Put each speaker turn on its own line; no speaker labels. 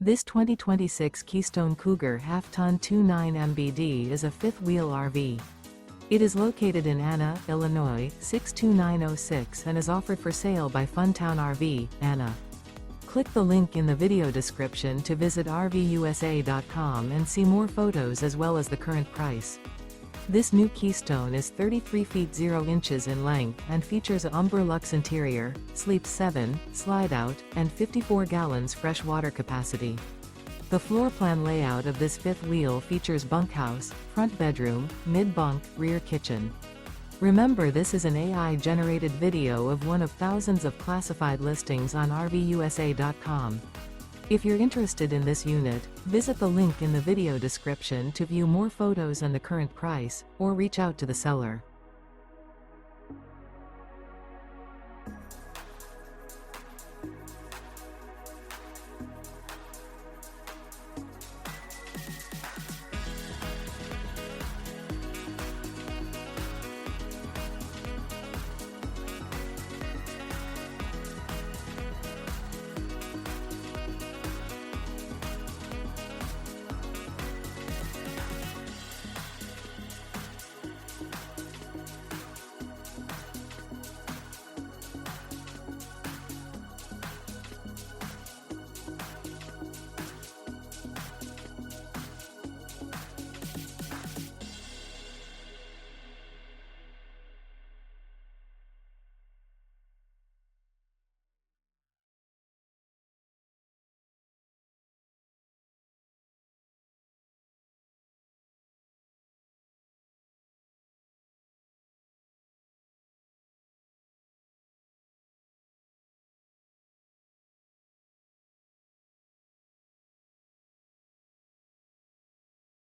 This 2026 Keystone Cougar Half-Ton 29 MBD is a fifth-wheel RV. It is located in Anna, Illinois, 62906 and is offered for sale by Funtown RV, Anna. Click the link in the video description to visit RVUSA.com and see more photos as well as the current price. This new Keystone is 33 feet 0 inches in length and features a UMBER LUXE interior, sleeps 7, slide-out, and 54 gallons fresh water capacity. The floor plan layout of this fifth wheel features bunkhouse, front bedroom, mid-bunk, rear kitchen. Remember, this is an AI-generated video of one of thousands of classified listings on RVUSA.com. If you're interested in this unit, visit the link in the video description to view more photos and the current price, or reach out to the seller.